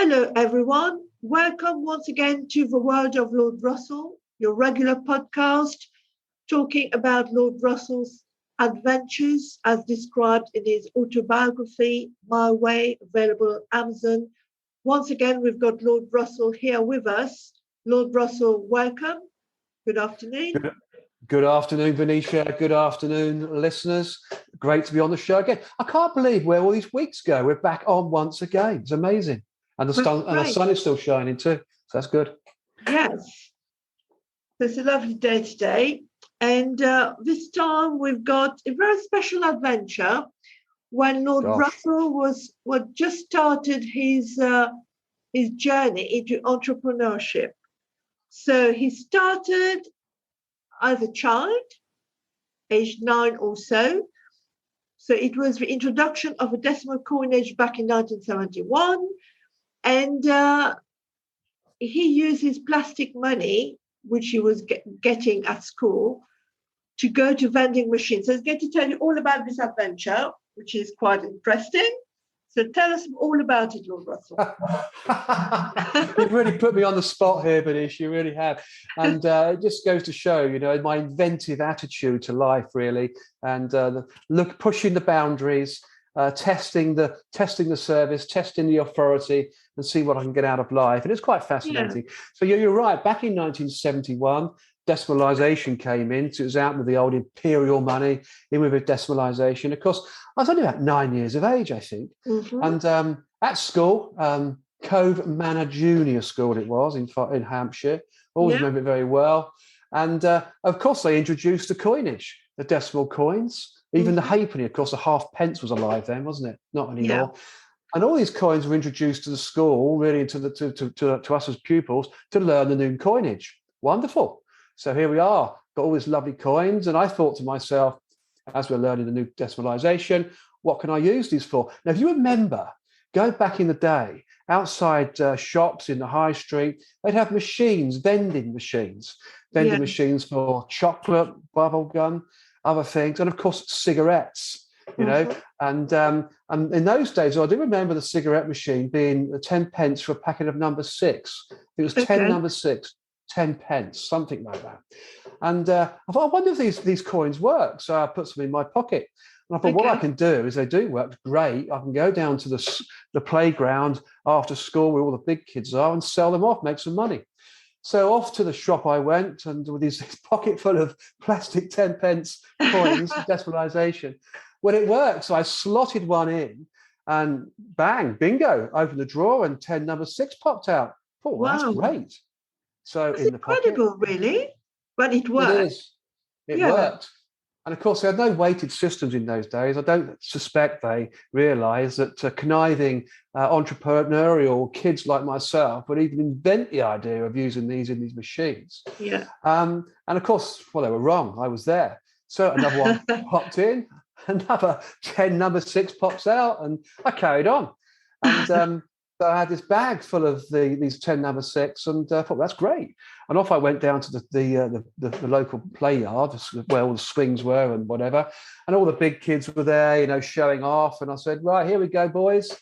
Hello, everyone. Welcome once again to the world of Lord Russell, your regular podcast talking about Lord Russell's adventures as described in his autobiography, My Way, available on Amazon. Once again, we've got Lord Russell here with us. Lord Russell, welcome. Good afternoon. Good afternoon, Venetia. Good afternoon, listeners. Great to be on the show again. I can't believe where all these weeks go. We're back on once again. It's amazing. And the sun is still shining too. So that's good. Yes. It's a lovely day today. And this time we've got a very special adventure when Lord Russell was just started his journey into entrepreneurship. So he started as a child, aged 9 or so. So it was the introduction of a decimal coinage back in 1971. And he uses plastic money, which he was getting at school, to go to vending machines. So he's going to tell you all about this adventure, which is quite interesting. So tell us all about it, Lord Russell. You've really put me on the spot here, Banish. You really have. And it just goes to show, my inventive attitude to life, really, and pushing the boundaries, testing the service, testing the authority, and see what I can get out of life. And it's quite fascinating. Yeah. So you're right. Back in 1971, decimalisation came in. So it was out with the old imperial money, in with a decimalisation. Of course, I was only about 9 years of age, I think. Mm-hmm. And at school, Cove Manor Junior School it was in Hampshire. Always remember it very well. And of course, they introduced the coinage, the decimal coins. Even the halfpenny, of course, the half pence was alive then, wasn't it? Not anymore. Yeah. And all these coins were introduced to the school, really, to us as pupils, to learn the new coinage. Wonderful. So here we are, got all these lovely coins. And I thought to myself, as we're learning the new decimalisation, what can I use these for? Now, if you remember, go back in the day, outside shops in the high street, they'd have machines, vending machines for chocolate, bubble gum, other things, and of course cigarettes, and in those days I do remember the cigarette machine being 10 pence for a packet of number 6. It was 10 number 6, 10 pence, something like that. And I thought, I wonder if these coins work. So I put some in my pocket, and I thought, what I can do is they do work. Great, I can go down to the playground after school where all the big kids are and sell them off, make some money. So off to the shop I went, and with this pocket full of plastic 10 pence coins, decimalisation. Well, it worked. So I slotted one in, and bang, bingo, opened the drawer, and 10 number 6 popped out. Oh, wow. That's great. So that's incredible, really. But it worked. It is. It worked. And of course, they had no weighted systems in those days. I don't suspect they realised that conniving entrepreneurial kids like myself would even invent the idea of using these in these machines. Yeah. And of course, well, they were wrong. I was there. So another one popped in, another 10 number 6 pops out, and I carried on. And so I had this bag full of these 10 number 6, and I thought, that's great. And off I went down to the local play yard where all the swings were and whatever. And all the big kids were there, showing off. And I said, right, here we go, boys,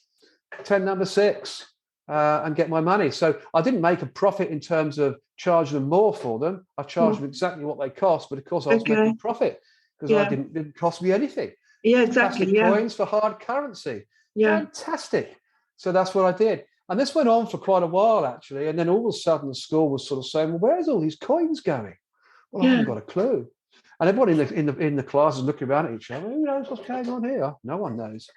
10 number 6, and get my money. So I didn't make a profit in terms of charging them more for them. I charged them exactly what they cost, but of course I was making profit because it didn't cost me anything. Yeah, exactly. Plastic coins for hard currency. Yeah. Fantastic. So that's what I did. And this went on for quite a while, actually. And then all of a sudden, the school was sort of saying, well, where's all these coins going? Well, I haven't got a clue. And everybody in the class is looking around at each other. Who knows what's going on here? No one knows.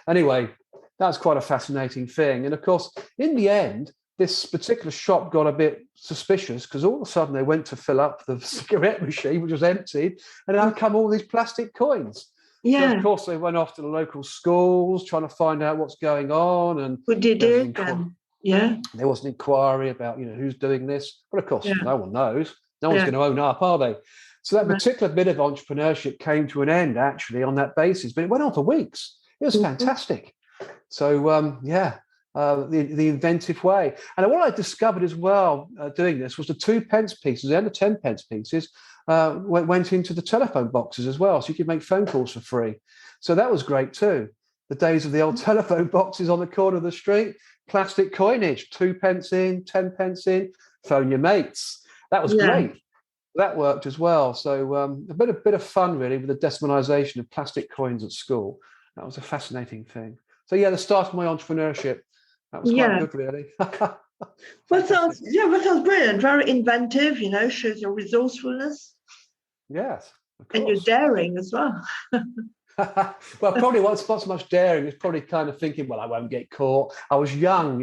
Anyway, that's quite a fascinating thing. And of course, in the end, this particular shop got a bit suspicious because all of a sudden they went to fill up the cigarette machine, which was emptied, and out come all these plastic coins. Yeah. So of course, they went off to the local schools trying to find out what's going on. And what did it? There was an inquiry about, who's doing this. But of course, no one knows. No one's going to own up, are they? So that particular bit of entrepreneurship came to an end, actually, on that basis. But it went on for weeks. It was fantastic. So, the inventive way. And what I discovered as well doing this was the 2 pence pieces and the 10 pence pieces went into the telephone boxes as well. So you could make phone calls for free. So that was great too. the days of the old telephone boxes on the corner of the street, plastic coinage, 2p in, 10p in, phone your mates. That was great. That worked as well. So a bit of fun, really, with the decimalisation of plastic coins at school. That was a fascinating thing. So, yeah, the start of my entrepreneurship, that was quite good, really. That sounds brilliant. Very inventive, shows your resourcefulness. Yes, of course. And your daring as well. Well, probably what's so much daring is probably kind of thinking, well, I won't get caught. I was young,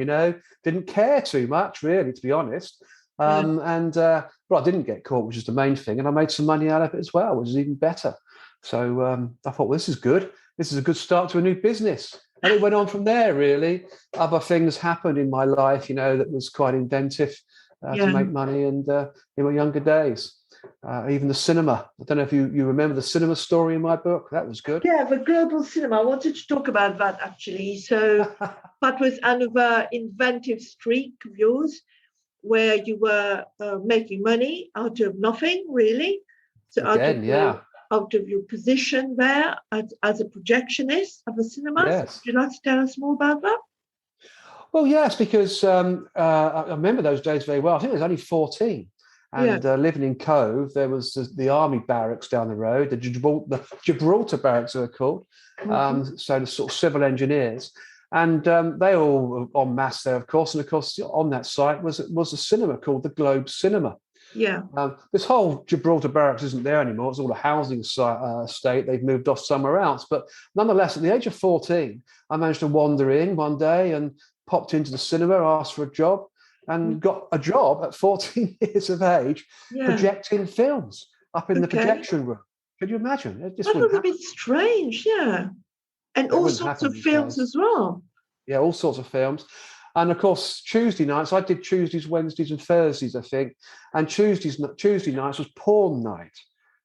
didn't care too much, really, to be honest. Well, I didn't get caught, which is the main thing, and I made some money out of it as well, which is even better. So I thought, well, this is good. This is a good start to a new business. And it went on from there, really. Other things happened in my life, that was quite inventive to make money, and in my younger days. Even the cinema. I don't know if you remember the cinema story in my book. That was good. Yeah, the global cinema. I wanted to talk about that, actually. So that was another inventive streak of yours, where you were making money out of nothing, really. So out of your position there as a projectionist of a cinema. Yes. Would you like to tell us more about that? Well, yes, because I remember those days very well. I think I was only 14. And living in Cove, there was the army barracks down the road, the Gibraltar barracks they were called. So the sort of civil engineers. And they all en masse there, of course. And of course, on that site was a cinema called the Globe Cinema. Yeah. This whole Gibraltar barracks isn't there anymore. It's all a housing estate. They've moved off somewhere else. But nonetheless, at the age of 14, I managed to wander in one day and popped into the cinema, asked for a job, and got a job at 14 years of age projecting films up in the projection room. Could you imagine? That was a bit strange, yeah. And all sorts of films as well. Yeah, all sorts of films. And of course, Tuesday nights, I did Tuesdays, Wednesdays, and Thursdays, I think. And Tuesday nights was porn night.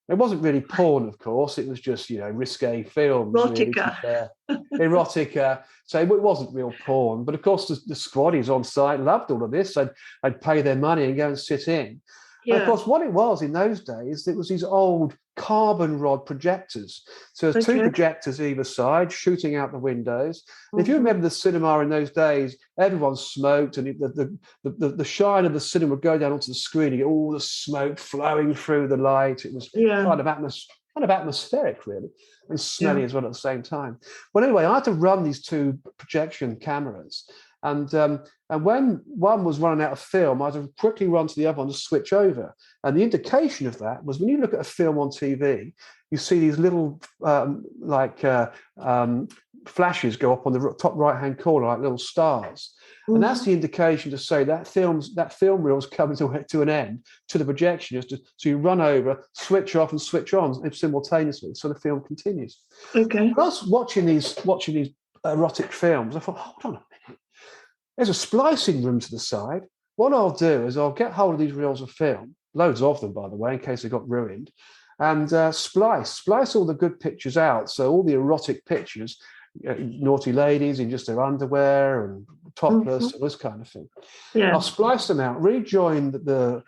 It wasn't really porn, of course. It was just, risque films. Erotica. Really, erotica. So it wasn't real porn. But of course, the squaddies on site loved all of this. I'd pay their money and go and sit in. Yeah. And of course, what it was in those days, it was these old carbon rod projectors. So there's two projectors either side shooting out the windows. And if you remember the cinema in those days, everyone smoked, and the shine of the cinema would go down onto the screen. You get all the smoke flowing through the light. It was kind of atmospheric, really, and smelly as well at the same time. Well, anyway, I had to run these two projection cameras. And when one was running out of film, I had to quickly run to the other one to switch over. And the indication of that was when you look at a film on TV, you see these little flashes go up on the top right-hand corner like little stars. Mm-hmm. And that's the indication to say that film reel is coming to an end to the projection. So you run over, switch off and switch on simultaneously, so the film continues. Okay. When I was watching these erotic films, I thought, hold on a minute. There's a splicing room to the side. What I'll do is I'll get hold of these reels of film, loads of them, by the way, in case they got ruined, and splice all the good pictures out. So all the erotic pictures, naughty ladies in just their underwear and topless and this kind of thing. Yeah. I'll splice them out, rejoin the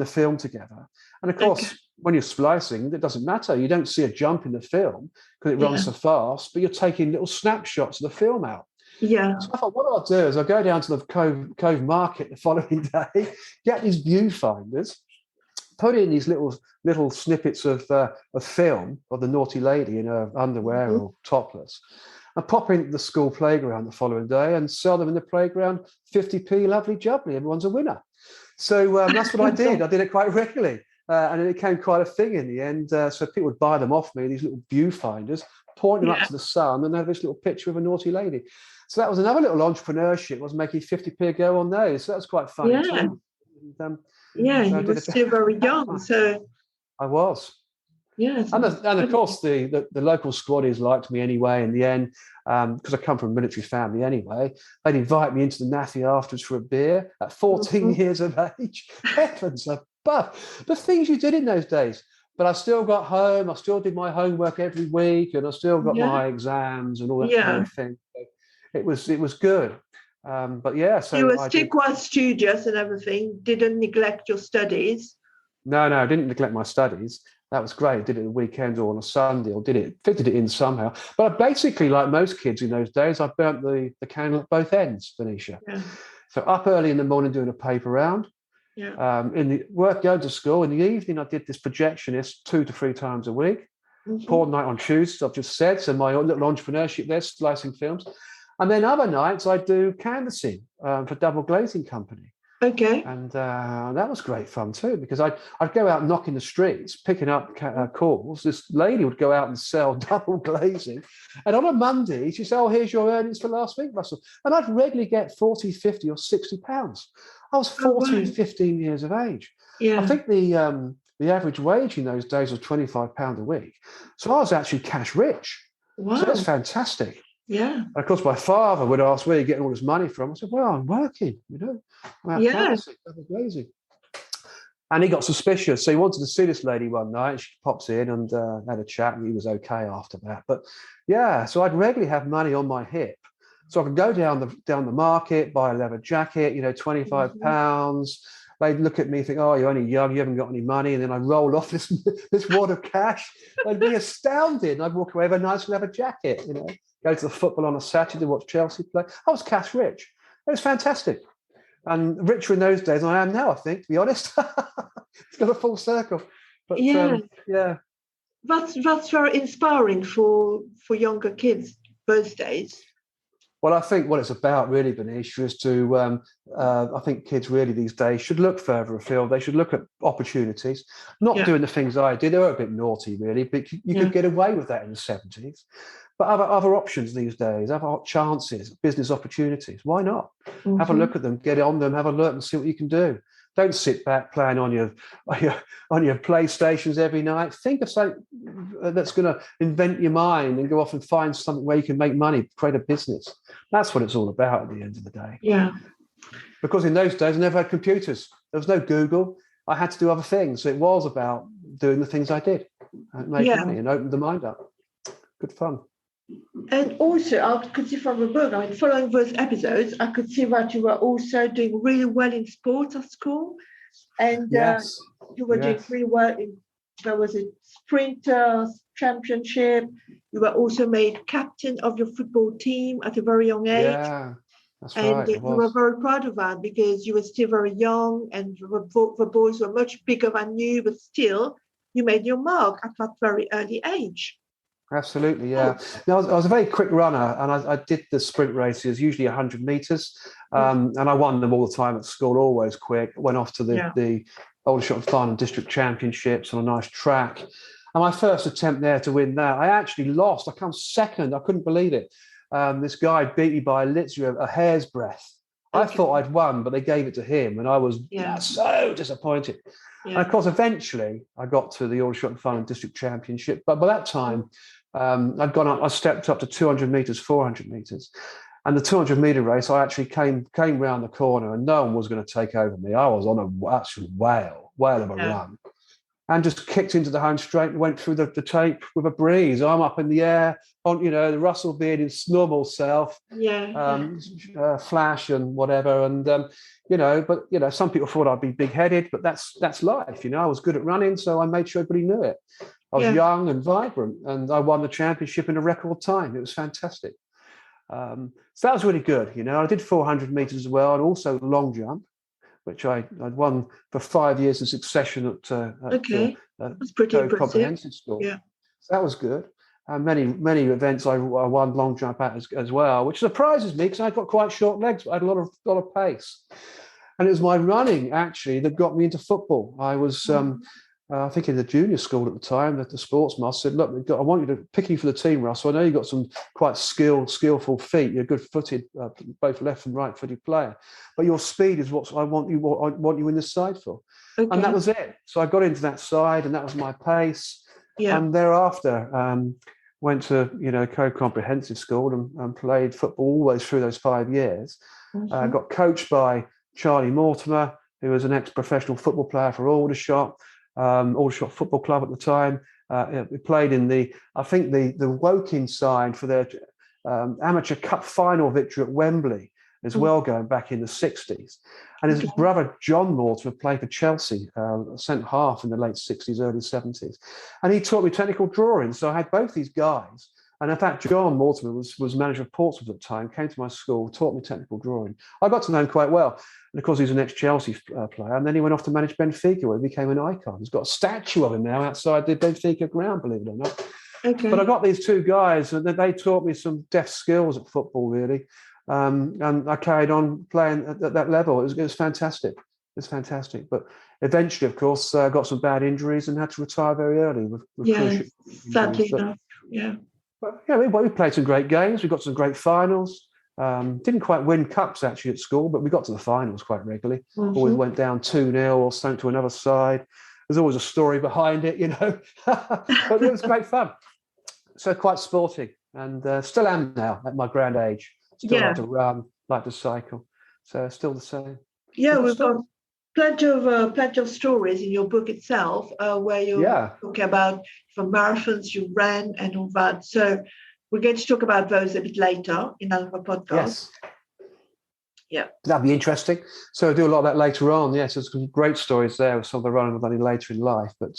film together. And of course, when you're splicing, it doesn't matter. You don't see a jump in the film because it runs so fast, but you're taking little snapshots of the film out. Yeah. So I thought, what I'll do is I'll go down to the Cove Market the following day, get these viewfinders, put in these little snippets of film of the naughty lady in her underwear or topless, and pop into the school playground the following day and sell them in the playground, 50p, lovely jubbly, everyone's a winner. So that's what I did. I did it quite regularly. And it became quite a thing in the end. So people would buy them off me, these little viewfinders, point them up to the sun, and have this little picture of a naughty lady. So that was another little entrepreneurship, was making 50p go on those. So that was quite funny too. And, you were still very young. So I was. Yes. And of course, the local squaddies liked me anyway in the end, because I come from a military family anyway. They'd invite me into the NAFI afterwards for a beer at 14 years of age. Heavens above. The things you did in those days. But I still got home. I still did my homework every week, and I still got my exams and all that kind of thing. So it was good. But so you were still quite studious and everything. Didn't neglect your studies. No, I didn't neglect my studies. That was great. Did it at the weekend or on a Sunday, or fitted it in somehow. But basically, like most kids in those days, I burnt the candle at both ends, Venetia. Yeah. So up early in the morning doing a paper round. Yeah. In the work, going to school. In the evening, I did this projectionist 2 to 3 times a week. Porn night on Tuesdays, I've just said. So my little entrepreneurship there, slicing films. And then other nights I do canvassing for Double Glazing Company. Okay. And that was great fun too, because I'd go out knocking the streets, picking up calls. This lady would go out and sell double glazing. And on a Monday, she'd say, oh, here's your earnings for last week, Russell. And I'd regularly get 40, 50 or 60 pounds. I was 14, 15 years of age. Yeah. I think the average wage in those days was £25 a week. So I was actually cash rich. Wow. So that's fantastic. Yeah. And of course, my father would ask where you're getting all this money from. I said, well, I'm working, I'm out canvassing, double glazing. And he got suspicious. So he wanted to see this lady one night. She pops in and had a chat, and he was okay after that. But yeah, so I'd regularly have money on my hip. So I could go down the market, buy a leather jacket, £25. They'd look at me and think, oh, you're only young, you haven't got any money. And then I'd roll off this wad of cash. I'd be astounded. And I'd walk away with a nice leather jacket, Go to the football on a Saturday, watch Chelsea play. I was cash rich. It was fantastic. And richer in those days than I am now, I think, to be honest. It's got a full circle. But yeah. That's very inspiring for younger kids those days. Well, I think what it's about really, Benicia, is to, I think kids really these days should look further afield. They should look at opportunities, not doing the things I did. They were a bit naughty, really, but you could get away with that in the 70s. But other options these days, other chances, business opportunities. Why not? Have a look at them, get on them, have a look and see what you can do. Don't sit back playing on your PlayStations every night. Think of something that's going to invent your mind and go off and find something where you can make money, create a business. That's what it's all about at the end of the day. Yeah. Because in those days, I never had computers. There was no Google. I had to do other things. So it was about doing the things I did and make money and open the mind up. Good fun. And also, I could see from the book, following those episodes, I could see that you were also doing really well in sports at school. And you were doing really well. There was a sprinter championship. You were also made captain of your football team at a very young age. Yeah, that's right. And you were very proud of that because you were still very young and the boys were much bigger than you, but still you made your mark at that very early age. Absolutely, yeah. Now, I was a very quick runner, and I did the sprint races, usually 100 meters, and I won them all the time at school, always quick. Went off to the Aldershot and Farnham District Championships on a nice track. And my first attempt there to win that, I actually lost. I come second. I couldn't believe it. This guy beat me by literally a hair's breadth. I thought I'd won, but they gave it to him, and I was so disappointed. Yeah. And of course, eventually, I got to the Aldershot and Farnham District Championship. But by that time, I stepped up to 200 meters, 400 meters. And the 200-meter race, I actually came round the corner, and no one was going to take over me. I was on a actual whale of a run, and just kicked into the home straight and went through the tape with a breeze. I'm up in the air, on the Russell being his normal self, flash and whatever, and but some people thought I'd be big-headed, but that's life. I was good at running, so I made sure everybody knew it. I was young and vibrant, and I won the championship in a record time. It was fantastic. So that was really good. I did 400 meters as well, and also long jump, which I'd won for 5 years in succession at that's pretty impressive. Comprehensive school. Yeah, so that was good. Many events I won long jump at as well, which surprises me because I've got quite short legs, but I had a lot of pace. And it was my running actually that got me into football. I was. I think in the junior school at the time, that the sports master said, look, I want you to pick you for the team, Russell. I know you've got some quite skillful feet. You're good-footed, both left and right-footed player. But your speed is what I want you in this side for. Okay. And that was it. So I got into that side, and that was my pace. Yeah. And thereafter, went to co-comprehensive school and played football always through those 5 years. Got coached by Charlie Mortimer, who was an ex-professional football player for Aldershot. Aldershot Football Club at the time. We played in the Woking side for their amateur cup final victory at Wembley. as well, going back in the 60s. And his brother, John Mortimer, played for Chelsea, centre half in the late 60s, early 70s. And he taught me technical drawing. So I had both these guys. And in fact, John Mortimer was manager of Portsmouth at the time, came to my school, taught me technical drawing. I got to know him quite well. And of course, he's an ex-Chelsea player. And then he went off to manage Benfica, where he became an icon. He's got a statue of him now outside the Benfica ground, believe it or not. Okay. But I got these two guys, and they taught me some deft skills at football, really. And I carried on playing at that level. It was fantastic. It's fantastic. But eventually, of course, got some bad injuries and had to retire very early with cruciate sadly enough. Yeah. But yeah, we played some great games. We got some great finals. Didn't quite win cups actually at school, but we got to the finals quite regularly. Always went down 2-0 or sent to another side. There's always a story behind it, you know. But it was great fun. So quite sporting, and still am now at my grand age. Still like to run, like to cycle. So still the same. Yeah, we've got plenty of stories in your book itself, where you're talking about from marathons you ran and all that. So we're going to talk about those a bit later in another podcast. Yes. Yeah. That'd be interesting. So I'll do a lot of that later on. Yes, there's some great stories there with some of the running I've done later in life. But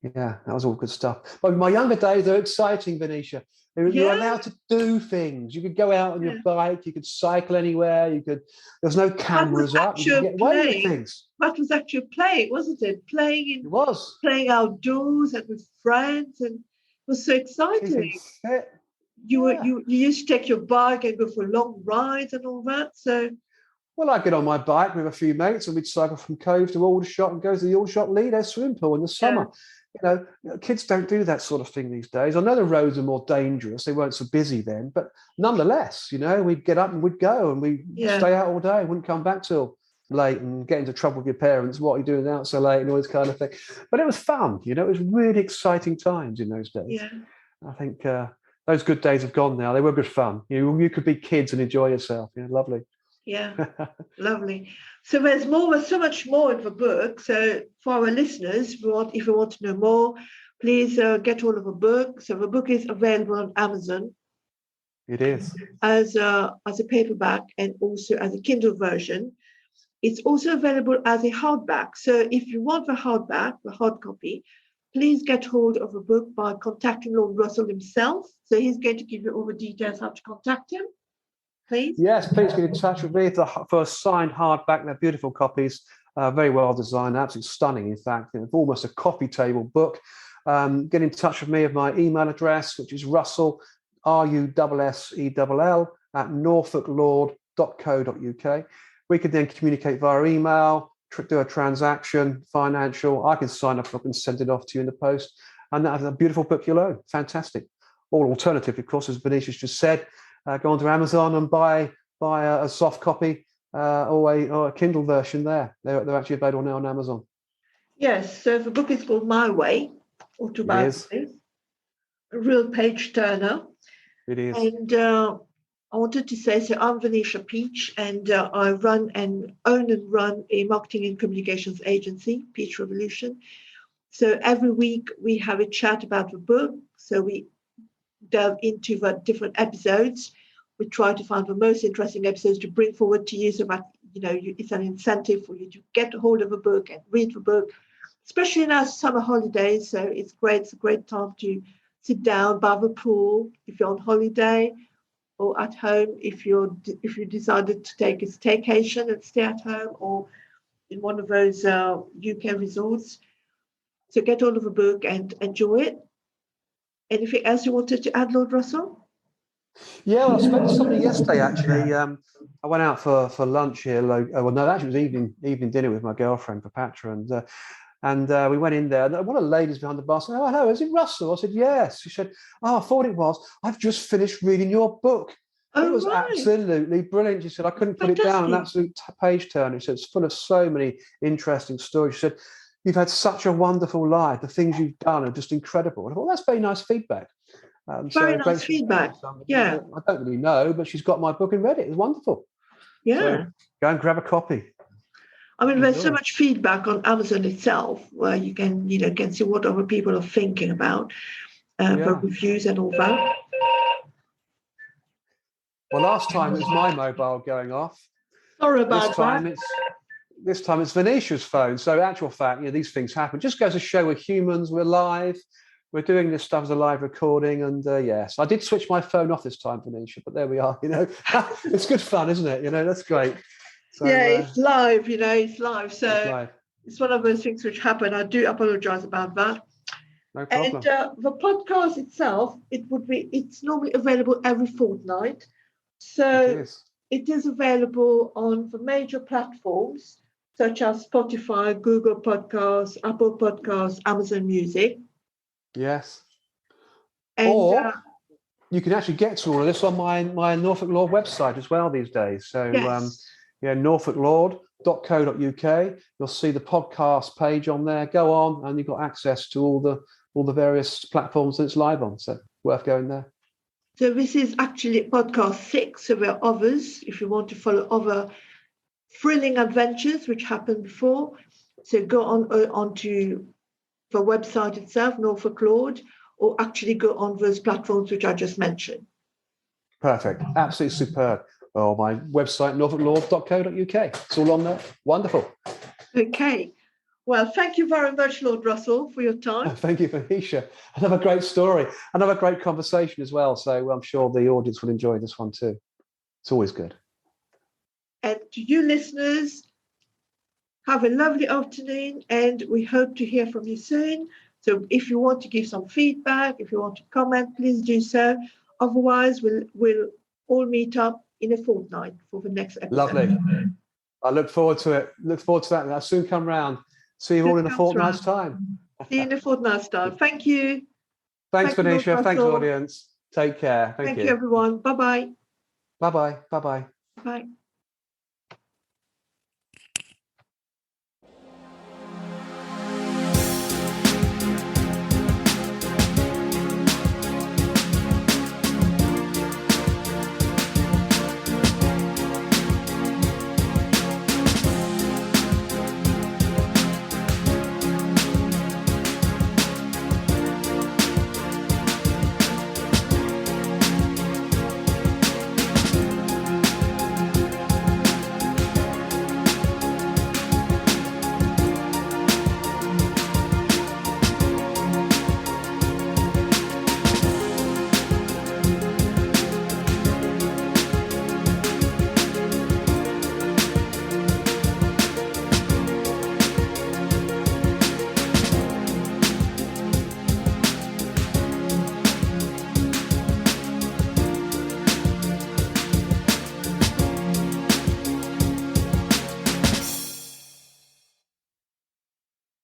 yeah, that was all good stuff. But my younger days are exciting, Venetia. You were allowed to do things. You could go out on your bike. You could cycle anywhere. There's no cameras up. You could get away with things. That was actually playing, wasn't it? Playing outdoors and with friends, and it was so exciting. You used to take your bike and go for long rides and all that. So, well, I'd get on my bike with a few mates, and we'd cycle from Cove to Aldershot and go to the Aldershot Lido swimming pool in the summer. You know, kids don't do that sort of thing these days. I know the roads are more dangerous. They weren't so busy then, but nonetheless, you know, we'd get up and we'd go, and we'd stay out all day, wouldn't come back till late and get into trouble with your parents. What are you doing out so late and all this kind of thing? But it was fun, you know, it was really exciting times in those days. Yeah. I think those good days have gone now. They were good fun. You could be kids and enjoy yourself. Yeah, lovely. Yeah, lovely. So there's so much more in the book. So for our listeners, if you want to know more, please get hold of the book. So the book is available on Amazon. It is. As a paperback and also as a Kindle version. It's also available as a hardback. So if you want the hardback, the hard copy, please get hold of the book by contacting Lord Russell himself. So he's going to give you all the details how to contact him. Please? Yes, please get in touch with me for a signed hardback. They're beautiful copies, very well designed, absolutely stunning, in fact. It's almost a coffee table book. Get in touch with me at my email address, which is Russell, RUSSELL, at norfolklord.co.uk. We can then communicate via email, do a transaction, financial. I can sign up and send it off to you in the post. And that's a beautiful book you'll own. Fantastic. Or alternative, of course, as Venetia's just said, go onto Amazon and buy a soft copy or a Kindle version there. They're actually available now on Amazon. Yes, so the book is called My Way, Autobiography, a real page turner. It is. And I wanted to say, so I'm Venetia Peach, and I own and run a marketing and communications agency, Peach Revolution. So every week we have a chat about the book. So we delve into the different episodes. We try to find the most interesting episodes to bring forward to you, so that it's an incentive for you to get a hold of a book and read the book, especially in our summer holidays. So it's great. It's a great time to sit down by the pool if you're on holiday, or at home if you decided to take a staycation and stay at home, or in one of those UK resorts. So get hold of a book and enjoy it. Anything else you wanted to add, Lord Russell? Yeah, well, I spoke to somebody yesterday, actually. I went out for lunch here. Actually, it was evening dinner with my girlfriend, Patra, and we went in there. And one of the ladies behind the bar said, "Oh, hello, is it Russell?" I said, "Yes." She said, "Oh, I thought it was. I've just finished reading your book." It was absolutely brilliant. She said, "I couldn't put it down. An absolute page turner." She said, "It's full of so many interesting stories." She said, "You've had such a wonderful life. The things you've done are just incredible." And I thought, that's very nice feedback. Very nice feedback. Yeah. I don't really know, but she's got my book and read it. It's wonderful. Yeah. So go and grab a copy. I mean, there's so much feedback on Amazon itself where you can see what other people are thinking about the reviews and all that. Well, last time it was my mobile going off. Sorry about This time it's Venetia's phone. So, actual fact, these things happen. Just goes to show we're humans. We're live. We're doing this stuff as a live recording, and yes, I did switch my phone off this time, Venetia. But there we are. It's good fun, isn't it? That's great. So, yeah, it's live. It's live. So it's live. It's one of those things which happen. I do apologize about that. No problem. And the podcast itself, it's normally available every fortnight. So it is available on the major platforms such as Spotify, Google Podcasts, Apple Podcasts, Amazon Music. Yes. And, or you can actually get to all of this on my Norfolk Lord website as well these days. So norfolklord.co.uk. You'll see the podcast page on there. Go on, and you've got access to all the various platforms that it's live on. So worth going there. So this is actually podcast 6. So there are others if you want to follow other thrilling adventures which happened before. So go onto the website itself, Norfolk Lord, or actually go on those platforms which I just mentioned. Perfect. Absolutely superb. Well, my website, norfolklord.co.uk. It's all on there. Wonderful. Okay. Well, thank you very much, Lord Russell, for your time. Thank you, Venetia. Another great story. Another great conversation as well. So I'm sure the audience will enjoy this one too. It's always good. And to you listeners, have a lovely afternoon, and we hope to hear from you soon. So if you want to give some feedback, if you want to comment, please do so. Otherwise, we'll all meet up in a fortnight for the next episode. Lovely. I look forward to it. Look forward to that. I'll soon come round. See you all in a fortnight's time. See you in a fortnight's time. Thank you. Thanks, Venetia. Thanks, audience. Take care. Thank you, everyone. Bye-bye. Bye-bye. Bye-bye. Bye.